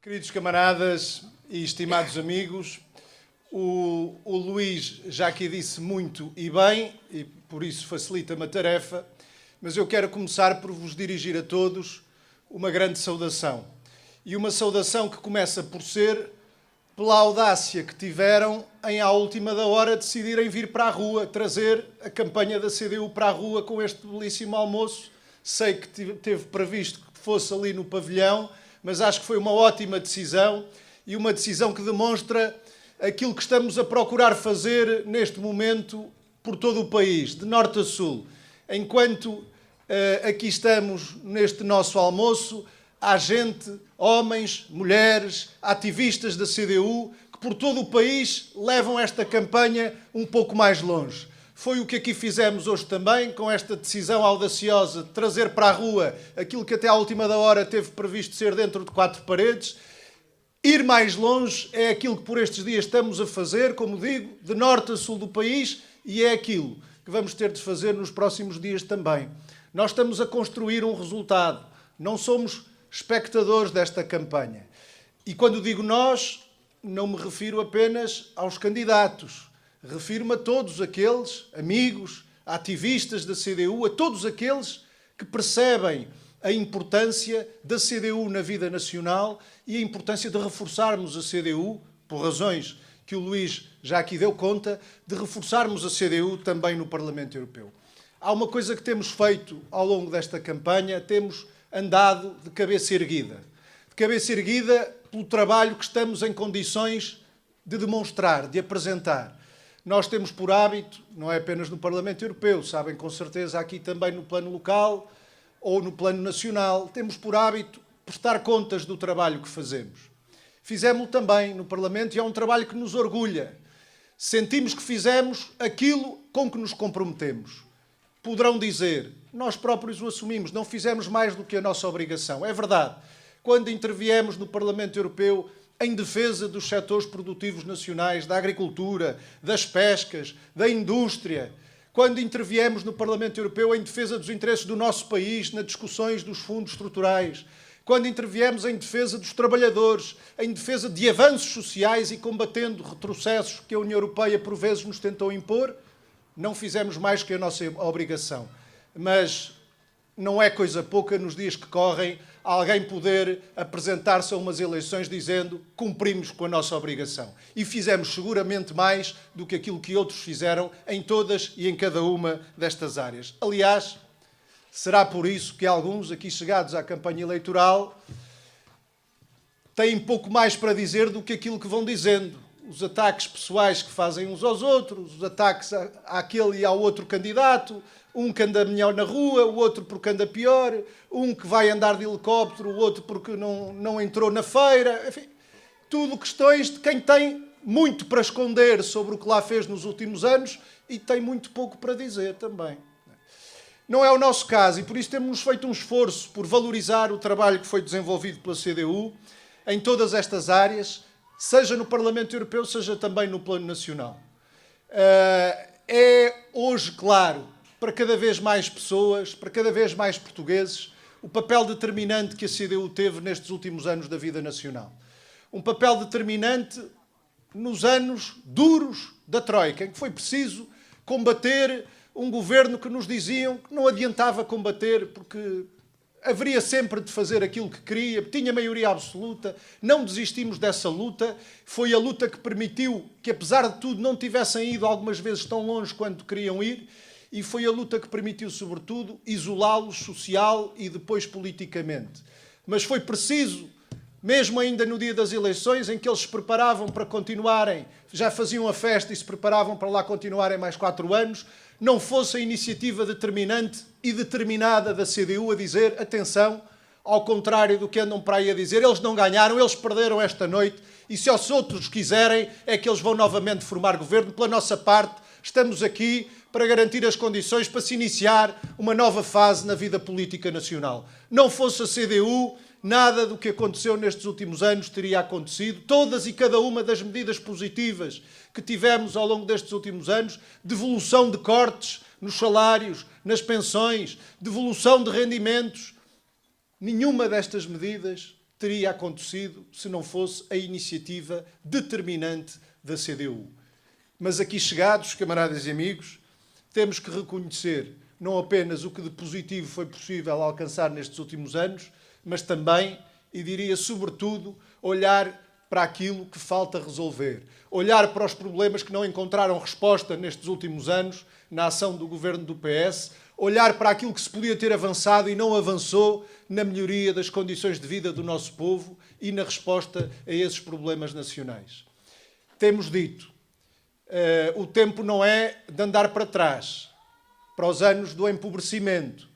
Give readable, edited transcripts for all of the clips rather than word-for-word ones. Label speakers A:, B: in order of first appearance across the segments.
A: Queridos camaradas e estimados amigos, o Luís já aqui disse muito e bem, e por isso facilita-me a tarefa, mas eu quero começar por vos dirigir a todos uma grande saudação. E uma saudação que começa por ser pela audácia que tiveram em, à última da hora, decidirem vir para a rua, trazer a campanha da CDU para a rua com este belíssimo almoço. Sei que teve previsto que fosse ali no pavilhão, mas acho que foi uma ótima decisão e uma decisão que demonstra aquilo que estamos a procurar fazer neste momento por todo o país, de norte a sul. Enquanto aqui estamos neste nosso almoço, há gente, homens, mulheres, ativistas da CDU, que por todo o país levam esta campanha um pouco mais longe. Foi o que aqui fizemos hoje também, com esta decisão audaciosa de trazer para a rua aquilo que até à última da hora teve previsto ser dentro de 4 paredes. Ir mais longe é aquilo que por estes dias estamos a fazer, como digo, de norte a sul do país, e é aquilo que vamos ter de fazer nos próximos dias também. Nós estamos a construir um resultado, não somos espectadores desta campanha. E quando digo nós, não me refiro apenas aos candidatos. Refiro-me a todos aqueles amigos, ativistas da CDU, a todos aqueles que percebem a importância da CDU na vida nacional e a importância de reforçarmos a CDU, por razões que o Luís já aqui deu conta, de reforçarmos a CDU também no Parlamento Europeu. Há uma coisa que temos feito ao longo desta campanha, temos andado de cabeça erguida. De cabeça erguida pelo trabalho que estamos em condições de demonstrar, de apresentar. Nós temos por hábito, não é apenas no Parlamento Europeu, sabem com certeza aqui também no plano local ou no plano nacional, temos por hábito prestar contas do trabalho que fazemos. Fizemos-lo também no Parlamento e é um trabalho que nos orgulha. Sentimos que fizemos aquilo com que nos comprometemos. Poderão dizer, nós próprios o assumimos, não fizemos mais do que a nossa obrigação. É verdade. Quando interviemos no Parlamento Europeu em defesa dos setores produtivos nacionais, da agricultura, das pescas, da indústria, quando interviemos no Parlamento Europeu em defesa dos interesses do nosso país, nas discussões dos fundos estruturais, quando interviemos em defesa dos trabalhadores, em defesa de avanços sociais e combatendo retrocessos que a União Europeia por vezes nos tentou impor, não fizemos mais que a nossa obrigação. Mas não é coisa pouca nos dias que correm alguém poder apresentar-se a umas eleições dizendo cumprimos com a nossa obrigação. E fizemos seguramente mais do que aquilo que outros fizeram em todas e em cada uma destas áreas. Aliás, será por isso que alguns aqui chegados à campanha eleitoral têm pouco mais para dizer do que aquilo que vão dizendo. Os ataques pessoais que fazem uns aos outros, os ataques àquele e ao outro candidato, um que anda melhor na rua, o outro porque anda pior, um que vai andar de helicóptero, o outro porque não entrou na feira. Enfim, tudo questões de quem tem muito para esconder sobre o que lá fez nos últimos anos e tem muito pouco para dizer também. Não é o nosso caso e por isso temos feito um esforço por valorizar o trabalho que foi desenvolvido pela CDU em todas estas áreas, seja no Parlamento Europeu, seja também no plano nacional. É hoje claro, para cada vez mais pessoas, para cada vez mais portugueses, o papel determinante que a CDU teve nestes últimos anos da vida nacional. Um papel determinante nos anos duros da Troika, em que foi preciso combater um governo que nos diziam que não adiantava combater porque haveria sempre de fazer aquilo que queria, tinha maioria absoluta, não desistimos dessa luta, foi a luta que permitiu que, apesar de tudo, não tivessem ido algumas vezes tão longe quanto queriam ir, e foi a luta que permitiu, sobretudo, isolá-los social e depois politicamente. Mas foi preciso, mesmo ainda no dia das eleições, em que eles se preparavam para continuarem, já faziam a festa e se preparavam para lá continuarem mais 4 anos, não fosse a iniciativa determinante e determinada da CDU a dizer, atenção, ao contrário do que andam para aí a dizer, eles não ganharam, eles perderam esta noite, e se os outros quiserem, é que eles vão novamente formar governo. Pela nossa parte, estamos aqui para garantir as condições para se iniciar uma nova fase na vida política nacional. Não fosse a CDU, nada do que aconteceu nestes últimos anos teria acontecido. Todas e cada uma das medidas positivas que tivemos ao longo destes últimos anos, devolução de cortes nos salários, nas pensões, devolução de rendimentos, nenhuma destas medidas teria acontecido se não fosse a iniciativa determinante da CDU. Mas aqui chegados, camaradas e amigos, temos que reconhecer não apenas o que de positivo foi possível alcançar nestes últimos anos, mas também, e diria sobretudo, olhar para aquilo que falta resolver. Olhar para os problemas que não encontraram resposta nestes últimos anos na ação do governo do PS, olhar para aquilo que se podia ter avançado e não avançou na melhoria das condições de vida do nosso povo e na resposta a esses problemas nacionais. Temos dito, o tempo não é de andar para trás, para os anos do empobrecimento.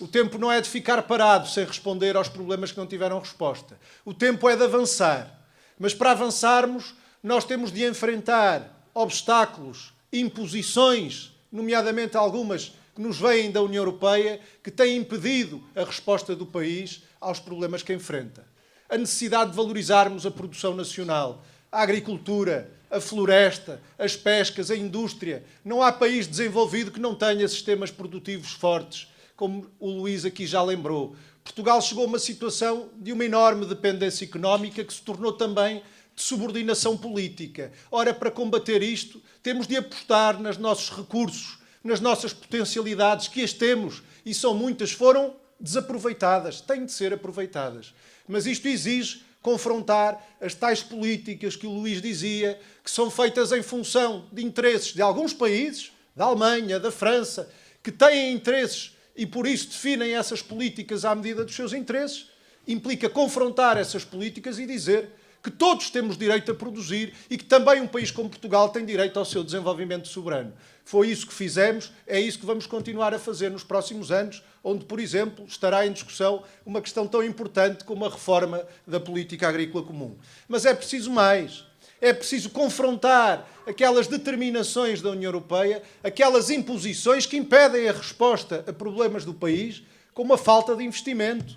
A: O tempo não é de ficar parado sem responder aos problemas que não tiveram resposta. O tempo é de avançar. Mas para avançarmos, nós temos de enfrentar obstáculos, imposições, nomeadamente algumas que nos vêm da União Europeia, que têm impedido a resposta do país aos problemas que enfrenta. A necessidade de valorizarmos a produção nacional, a agricultura, a floresta, as pescas, a indústria. Não há país desenvolvido que não tenha sistemas produtivos fortes, como o Luís aqui já lembrou. Portugal chegou a uma situação de uma enorme dependência económica que se tornou também de subordinação política. Ora, para combater isto, temos de apostar nos nossos recursos, nas nossas potencialidades, que as temos, e são muitas, foram desaproveitadas, têm de ser aproveitadas. Mas isto exige confrontar as tais políticas que o Luís dizia, que são feitas em função de interesses de alguns países, da Alemanha, da França, que têm interesses e por isso definem essas políticas à medida dos seus interesses. Implica confrontar essas políticas e dizer que todos temos direito a produzir e que também um país como Portugal tem direito ao seu desenvolvimento soberano. Foi isso que fizemos, é isso que vamos continuar a fazer nos próximos anos, onde, por exemplo, estará em discussão uma questão tão importante como a reforma da política agrícola comum. Mas é preciso mais. É preciso confrontar aquelas determinações da União Europeia, aquelas imposições que impedem a resposta a problemas do país com uma falta de investimento.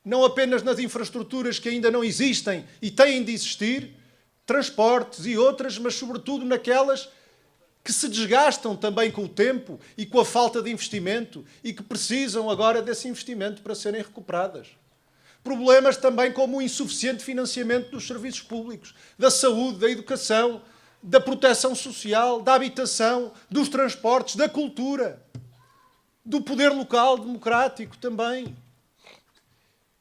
A: Não apenas nas infraestruturas que ainda não existem e têm de existir, transportes e outras, mas sobretudo naquelas que se desgastam também com o tempo e com a falta de investimento e que precisam agora desse investimento para serem recuperadas. Problemas também como o insuficiente financiamento dos serviços públicos, da saúde, da educação, da proteção social, da habitação, dos transportes, da cultura, do poder local democrático também.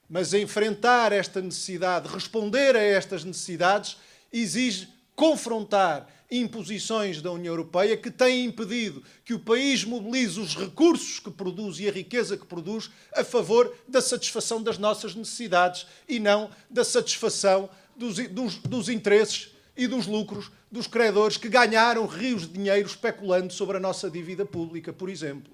A: Mas enfrentar esta necessidade, responder a estas necessidades, exige confrontar imposições da União Europeia que têm impedido que o país mobilize os recursos que produz e a riqueza que produz a favor da satisfação das nossas necessidades e não da satisfação dos interesses e dos lucros dos credores que ganharam rios de dinheiro especulando sobre a nossa dívida pública, por exemplo.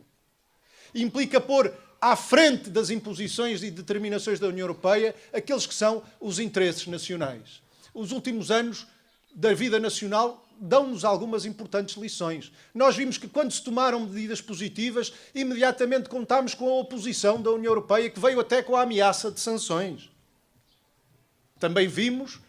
A: Implica pôr à frente das imposições e determinações da União Europeia aqueles que são os interesses nacionais. Os últimos anos da vida nacional dão-nos algumas importantes lições. Nós vimos que quando se tomaram medidas positivas, imediatamente contámos com a oposição da União Europeia, que veio até com a ameaça de sanções. Também vimos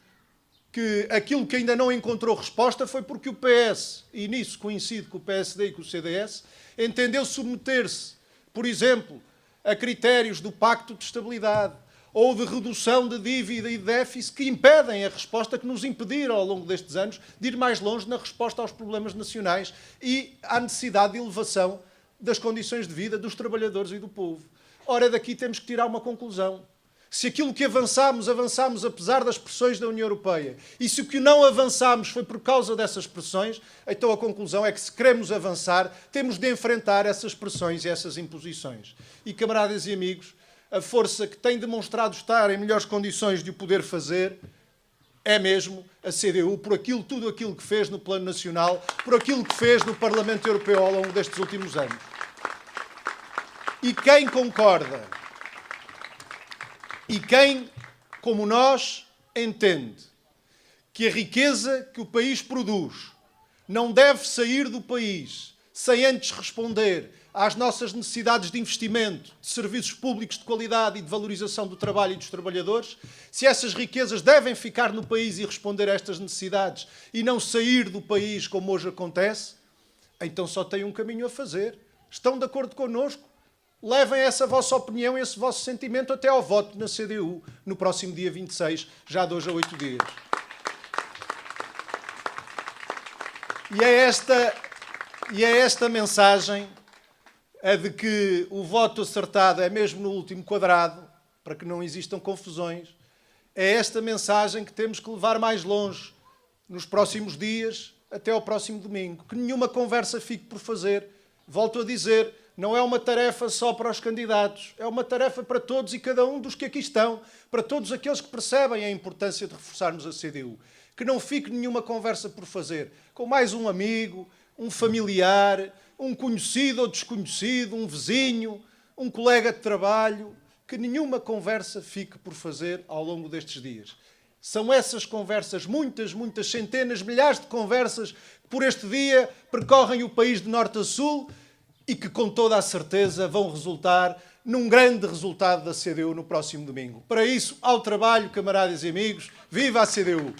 A: que aquilo que ainda não encontrou resposta foi porque o PS, e nisso coincide com o PSD e com o CDS, entendeu submeter-se, por exemplo, a critérios do Pacto de Estabilidade ou de redução de dívida e de déficit que impedem a resposta, que nos impediram ao longo destes anos de ir mais longe na resposta aos problemas nacionais e à necessidade de elevação das condições de vida dos trabalhadores e do povo. Ora, daqui temos que tirar uma conclusão. Se aquilo que avançámos apesar das pressões da União Europeia, e se o que não avançámos foi por causa dessas pressões, então a conclusão é que, se queremos avançar, temos de enfrentar essas pressões e essas imposições. E, camaradas e amigos, a força que tem demonstrado estar em melhores condições de o poder fazer é mesmo a CDU, por tudo aquilo que fez no plano nacional, por aquilo que fez no Parlamento Europeu ao longo destes últimos anos. E quem concorda, e quem, como nós, entende que a riqueza que o país produz não deve sair do país sem antes responder às nossas necessidades de investimento, de serviços públicos de qualidade e de valorização do trabalho e dos trabalhadores, se essas riquezas devem ficar no país e responder a estas necessidades e não sair do país como hoje acontece, então só tem um caminho a fazer. Estão de acordo connosco? levem essa vossa opinião, esse vosso sentimento até ao voto na CDU no próximo dia 26, já de hoje a 8 dias. E é esta mensagem, a de que o voto acertado é mesmo no último quadrado, para que não existam confusões, é esta mensagem que temos que levar mais longe nos próximos dias, até ao próximo domingo. Que nenhuma conversa fique por fazer. Volto a dizer, não é uma tarefa só para os candidatos, é uma tarefa para todos e cada um dos que aqui estão, para todos aqueles que percebem a importância de reforçarmos a CDU. Que não fique nenhuma conversa por fazer, com mais um amigo, um familiar, um conhecido ou desconhecido, um vizinho, um colega de trabalho, que nenhuma conversa fique por fazer ao longo destes dias. São essas conversas, muitas, muitas centenas, milhares de conversas que por este dia percorrem o país de norte a sul e que com toda a certeza vão resultar num grande resultado da CDU no próximo domingo. Para isso, ao trabalho, camaradas e amigos, viva a CDU!